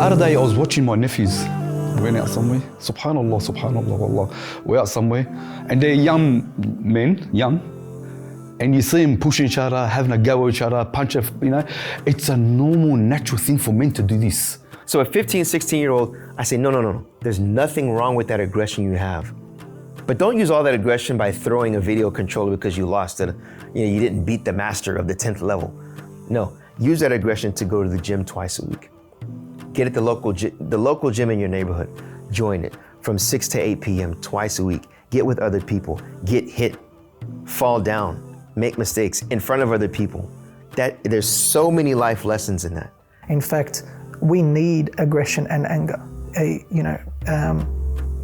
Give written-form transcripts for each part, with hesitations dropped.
other day I was watching my nephews. Went out somewhere. Subhanallah, subhanallah, wallah. We're out somewhere. And they're young men, and you see them pushing each other, having a go at each other, punch, it's a normal, natural thing for men to do this. So a 15, 16-year-old, I say, no. There's nothing wrong with that aggression you have. But don't use all that aggression by throwing a video controller because you lost it. You didn't beat the master of the 10th level. No, use that aggression to go to the gym twice a week. Get at the local gym in your neighborhood. Join it from 6 to 8 p.m. twice a week. Get with other people. Get hit, fall down, make mistakes in front of other people. There's so many life lessons in that. In fact, we need aggression and anger.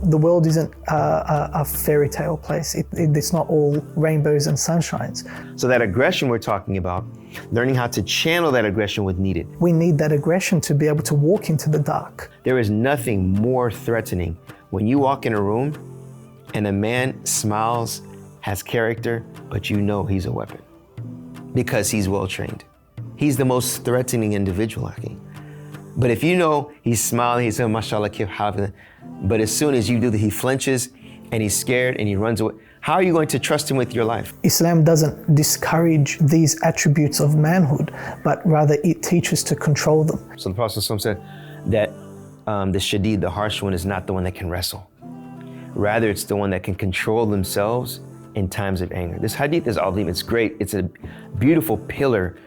The world isn't a fairy tale place. It's not all rainbows and sunshines. So that aggression we're talking about, learning how to channel that aggression when needed. We need that aggression to be able to walk into the dark. There is nothing more threatening when you walk in a room and a man smiles, has character, but you know he's a weapon because he's well trained. He's the most threatening individual, I think. But if you know he's smiling, he's saying, mashallah, kif hafid, but as soon as you do that, he flinches and he's scared and he runs away. How are you going to trust him with your life? Islam doesn't discourage these attributes of manhood, but rather it teaches to control them. So the Prophet said that the shadid, the harsh one, is not the one that can wrestle. Rather, it's the one that can control themselves in times of anger. This hadith is azim, it's great. It's a beautiful pillar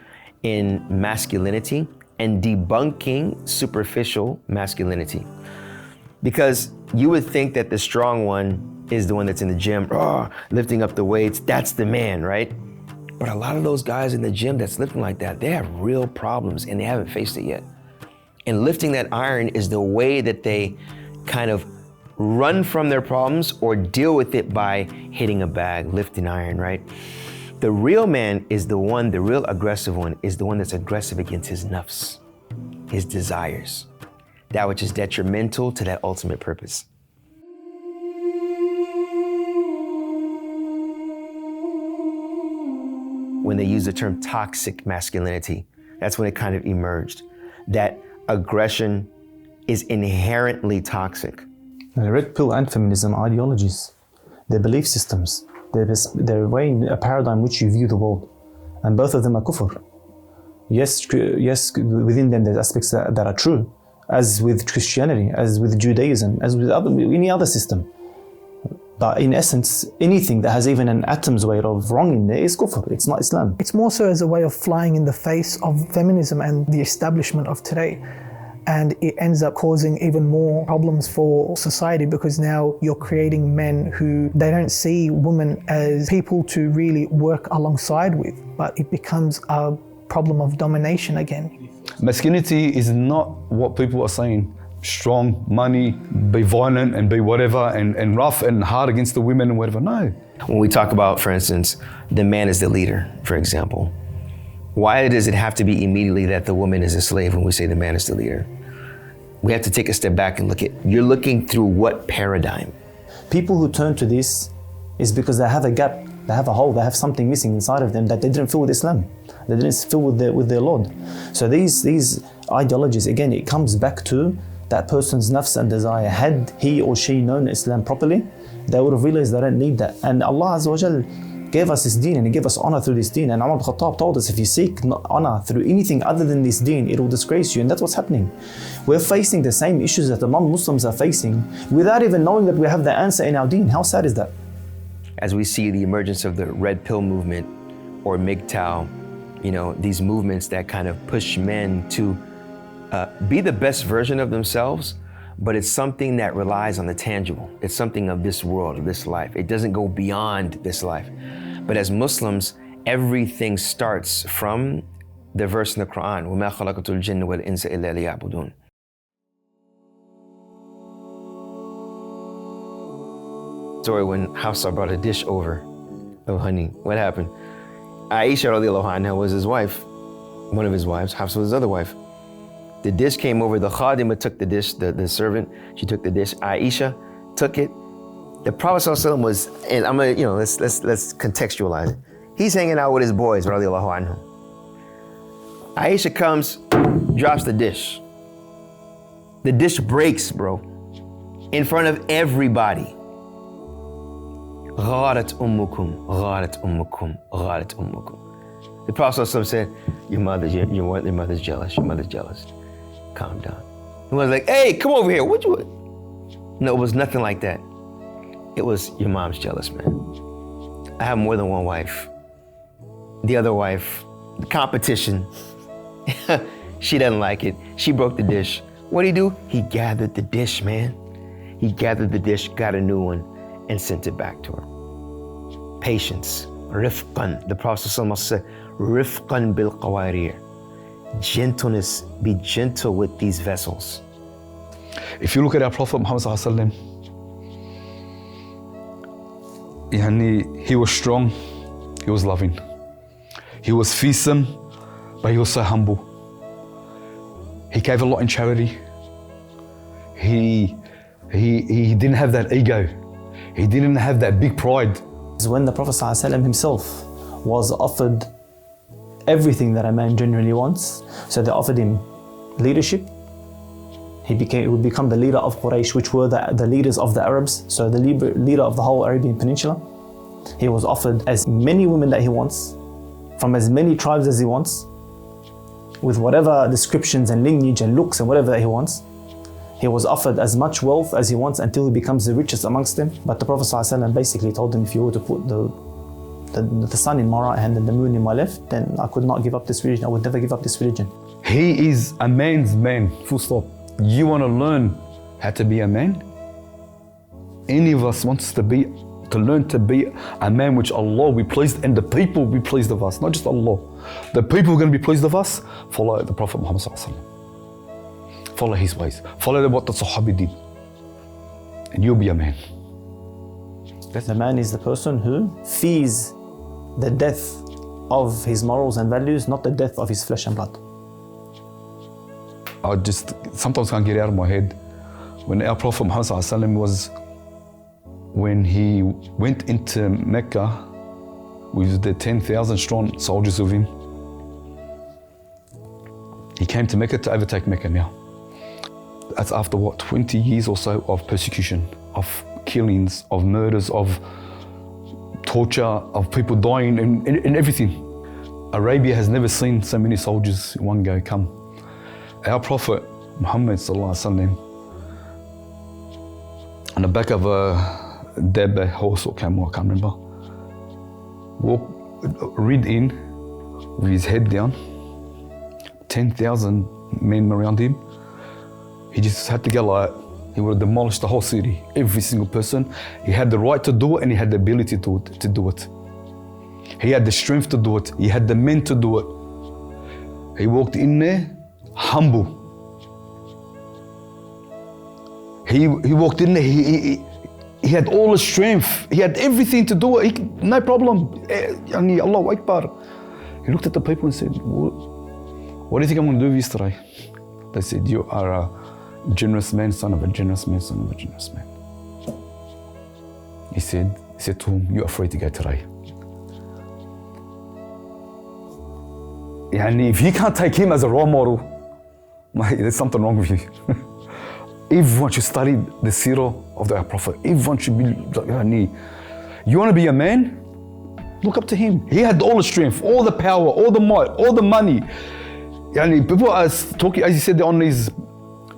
in masculinity and debunking superficial masculinity. Because you would think that the strong one is the one that's in the gym, lifting up the weights, that's the man, right? But a lot of those guys in the gym that's lifting like that, they have real problems and they haven't faced it yet. And lifting that iron is the way that they kind of run from their problems or deal with it by hitting a bag, lifting iron, right? The real man is the real aggressive one is the one that's aggressive against his nafs, his desires, that which is detrimental to that ultimate purpose. When they use the term toxic masculinity, that's when it kind of emerged, that aggression is inherently toxic. The red pill and feminism ideologies, their belief systems, their way, a paradigm which you view the world, and both of them are kufr. Yes, within them there's aspects that are true, as with Christianity, as with Judaism, as with any other system. But in essence, anything that has even an atom's weight of wrong in there is kufr, it's not Islam. It's more so as a way of flying in the face of feminism and the establishment of today. And it ends up causing even more problems for society because now you're creating men who they don't see women as people to really work alongside with, but it becomes a problem of domination again. Masculinity is not what people are saying. Strong, money, be violent and be whatever and rough and hard against the women and whatever. No. When we talk about, for instance, the man is the leader, for example, why does it have to be immediately that the woman is a slave when we say the man is the leader? We have to take a step back and you're looking through what paradigm? People who turn to this is because they have a gap, they have a hole, they have something missing inside of them that they didn't fill with Islam. They didn't fill with their Lord. So these ideologies, again, it comes back to that person's nafs and desire. Had he or she known Islam properly, they would have realized they don't need that. And Allah Azza wa Jal gave us this deen and He gave us honor through this deen. And Umar ibn Khattab told us, if you seek honor through anything other than this deen, it will disgrace you. And that's what's happening. We're facing the same issues that the non-Muslims are facing without even knowing that we have the answer in our deen. How sad is that? As we see the emergence of the red pill movement or MGTOW, these movements that kind of push men to be the best version of themselves, but it's something that relies on the tangible. It's something of this world, of this life. It doesn't go beyond this life. But as Muslims, everything starts from the verse in the Quran, وَمَا خَلَقَتُ الْجِنَّ وَالْإِنسَ إِلَّا لِيَعْبُدُونَ. Story when Hafsa brought a dish over of honey. What happened? Aisha radiallahu anha was his wife, one of his wives. Hafsa was his other wife. The dish came over, the khadima took the dish, the servant, she took the dish. Aisha took it. The Prophet ﷺ was, and I'm gonna, let's contextualize it. He's hanging out with his boys, radiallahu anhu. Aisha comes, drops the dish. The dish breaks, bro, in front of everybody. غارت أمكم غارت أمكم غارت أمكم. The Prophet said, your mother's jealous, your mother's jealous. Calm down. He was like, hey, come over here, what you want? No, it was nothing like that. It was, your mom's jealous, man. I have more than one wife. The other wife, the competition, she doesn't like it. She broke the dish. What'd he do? He gathered the dish, man. He gathered the dish, got a new one, and sent it back to her. Patience, rifqan. The Prophet said, rifqan bil qawarir. Gentleness, be gentle with these vessels. If you look at our Prophet Muhammad sallallahu alaihi wasallam, he was strong, he was loving. He was fearsome, but he was so humble. He gave a lot in charity. He didn't have that ego. He didn't have that big pride. When the Prophet ﷺ himself was offered everything that a man generally wants, so they offered him leadership. He would become the leader of Quraysh, which were the leaders of the Arabs, so the leader of the whole Arabian Peninsula. He was offered as many women that he wants, from as many tribes as he wants, with whatever descriptions and lineage and looks and whatever that he wants. He was offered as much wealth as he wants until he becomes the richest amongst them. But the Prophet ﷺ basically told him, if you were to put the sun in my right hand and the moon in my left, then I could not give up this religion. I would never give up this religion. He is a man's man, full stop. You want to learn how to be a man? Any of us wants to learn to be a man which Allah will be pleased, and the people will be pleased of us, not just Allah. The people who are going to be pleased of us, follow the Prophet Muhammad sallallahu alaihi wasallam. Follow his ways. Follow what the Sahabi did. And you'll be a man. The man is the person who fears the death of his morals and values, not the death of his flesh and blood. I just sometimes can't get it out of my head. When our Prophet Muhammad sallallahu alaihi wasallam when he went into Mecca with the 10,000 strong soldiers of him, he came to Mecca to overtake Mecca now. That's after what, 20 years or so of persecution, of killings, of murders, of torture, of people dying and everything. Arabia has never seen so many soldiers in one go come. Our Prophet Muhammad sallallahu alaihi wasallam, on the back of a Dabba, horse or camel, I can't remember, rid in with his head down, 10,000 men around him. He just had to go like that. He would have demolished the whole city, every single person. He had the right to do it and he had the ability to do it. He had the strength to do it. He had the men to do it. He walked in there humble. He walked in there, he had all the strength. He had everything to do it. No problem. Allahu Akbar. He looked at the people and said, what do you think I'm going to do with you today? They said, you are a generous man, son of a generous man, son of a generous man. He said to him, you are free to go today. If you can't take him as a role model, mate, there's something wrong with you. Everyone should study the seerah of the Prophet. Everyone should be, you want to be a man? Look up to him. He had all the strength, all the power, all the might, all the money. People are talking, as you said, on these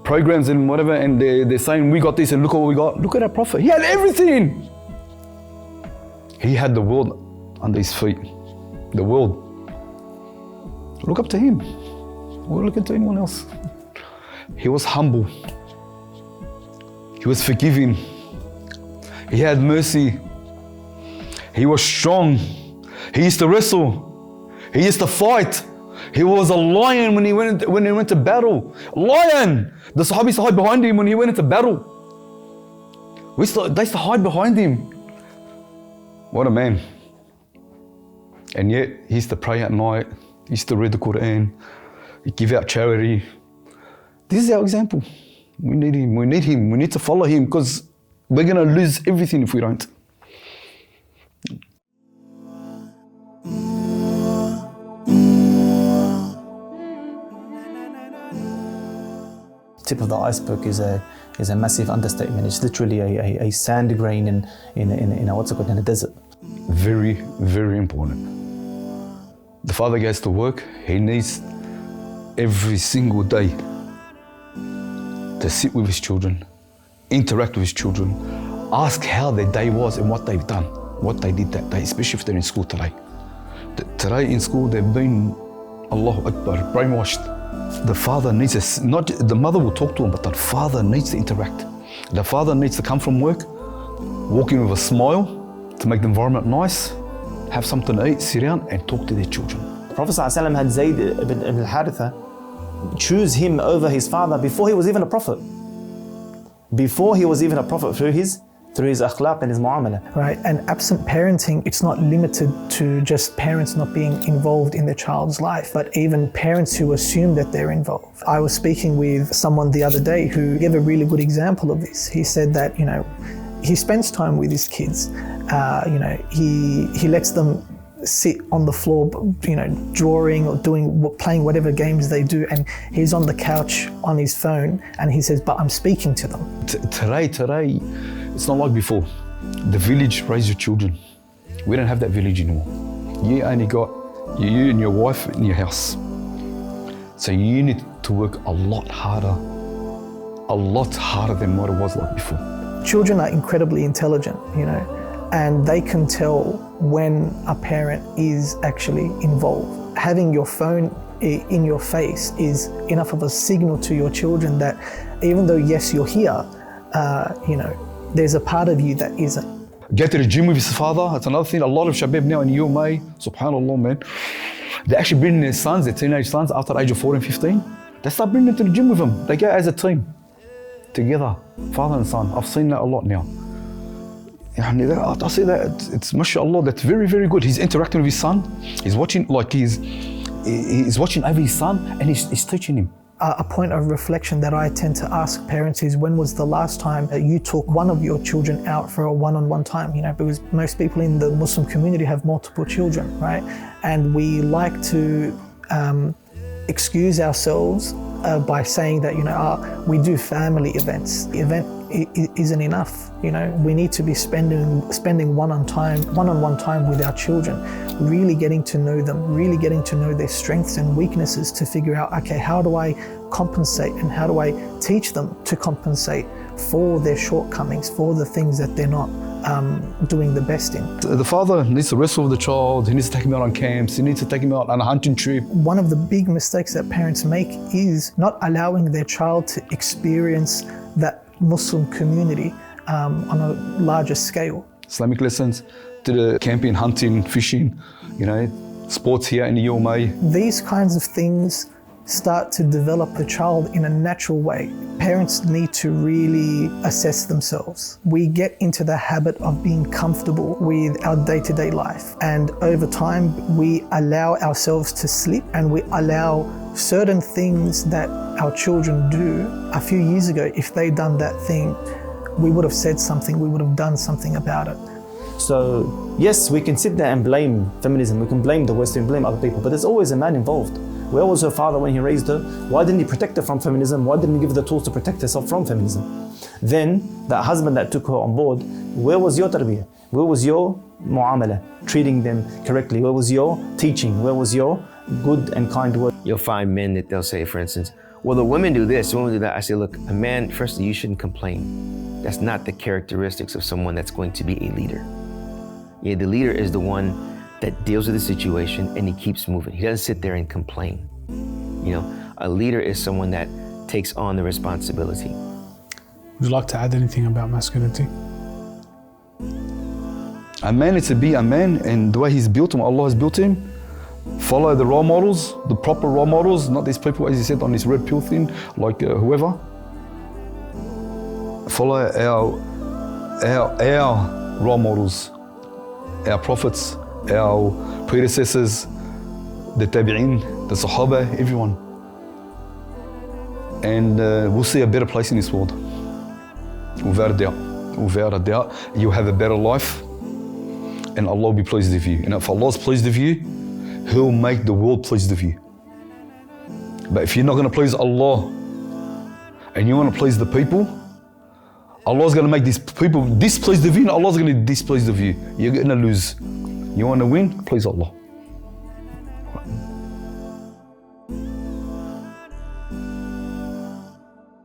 programs and whatever, and they're saying, we got this and look what we got. Look at our Prophet. He had everything. He had the world under his feet. The world. Look up to him. We're looking to anyone else. He was humble. He was forgiving. He had mercy. He was strong. He used to wrestle. He used to fight. He was a lion when he went to battle. Lion! The Sahabis used to hide behind him when he went into battle. They used to hide behind him. What a man. And yet, he used to pray at night. He used to read the Quran. He give out charity. This is our example. We need him. We need him. We need to follow him because we're going to lose everything if we don't. tip of the iceberg is a massive understatement. It's literally a sand grain in a what's it called, in a desert. Very, very important. The father goes to work, he needs every single day to sit with his children, interact with his children, ask how their day was and what they've done, what they did that day, especially if they're in school today. Today in school, they've been, Allahu Akbar, brainwashed. The father needs the mother will talk to him, but the father needs to interact. The father needs to come from work, walk in with a smile to make the environment nice, have something to eat, sit down and talk to their children. Prophet ﷺ had Zayd ibn al-Haritha choose him over his father before he was even a prophet. Before he was even a prophet, through his akhlaq and his muamala. Right, and absent parenting, it's not limited to just parents not being involved in their child's life, but even parents who assume that they're involved. I was speaking with someone the other day who gave a really good example of this. He said that, he spends time with his kids. He lets them sit on the floor, drawing or playing whatever games they do, and he's on the couch on his phone, and he says, but I'm speaking to them. Today, it's not like before. The village raise your children. We don't have that village anymore. You only got you and your wife in your house. So you need to work a lot harder than what it was like before. Children are incredibly intelligent, and they can tell when a parent is actually involved. Having your phone in your face is enough of a signal to your children that even though, yes, you're here, there's a part of you that isn't. Get to the gym with his father. That's another thing. A lot of shabab now in UMA, subhanAllah, man, they actually bring their sons, their teenage sons, after the age of 14, 15. They start bringing them to the gym with them. They go as a team, together, father and son. I've seen that a lot now. I see that, it's mashallah, that's very, very good. He's interacting with his son. He's watching, he's watching over his son, and he's teaching him. A point of reflection that I tend to ask parents is, when was the last time that you took one of your children out for a one-on-one time? Because most people in the Muslim community have multiple children, right? And we like to excuse ourselves by saying that, we do family events. The event isn't enough. We need to be spending one-on-one time with our children, really getting to know them, really getting to know their strengths and weaknesses, to figure out, okay, how do I compensate and how do I teach them to compensate for their shortcomings, for the things that they're not doing the best in. The father needs to wrestle with the child. He needs to take him out on camps. He needs to take him out on a hunting trip. One of the big mistakes that parents make is not allowing their child to experience that Muslim community on a larger scale. Islamic lessons, to the camping, hunting, fishing, sports here in the UMA. These kinds of things start to develop the child in a natural way. Parents need to really assess themselves. We get into the habit of being comfortable with our day-to-day life, and over time we allow ourselves to slip, and we allow certain things that our children do. A few years ago, if they'd done that thing, we would have said something, we would have done something about it. So yes, we can sit there and blame feminism, we can blame the West, we can blame other people, but there's always a man involved. Where was her father when he raised her? Why didn't he protect her from feminism? Why didn't he give her the tools to protect herself from feminism? Then, that husband that took her on board, where was your tarbiyah? Where was your muamala? Treating them correctly? Where was your teaching? Where was your good and kind word? You'll find men that they'll say, for instance, well, the women do this, the women do that. I say, look, a man, firstly, you shouldn't complain. That's not the characteristics of someone that's going to be a leader. Yeah, the leader is the one that deals with the situation and he keeps moving. He doesn't sit there and complain. A leader is someone that takes on the responsibility. Would you like to add anything about masculinity? A man is to be a man, and the way he's built him, Allah has built him. Follow the role models, the proper role models, not these people, as he said, on this red pill thing, like whoever. Follow our role models, our prophets, our predecessors, the tabi'in, the sahaba, everyone. And we'll see a better place in this world. Without a doubt. Without a doubt, you'll have a better life and Allah will be pleased with you. And if Allah's pleased with you, He'll make the world pleased with you. But if you're not going to please Allah and you want to please the people, Allah's going to make these people displeased of you, and Allah's going to displeased of you. You're going to lose. You want to win? Please Allah.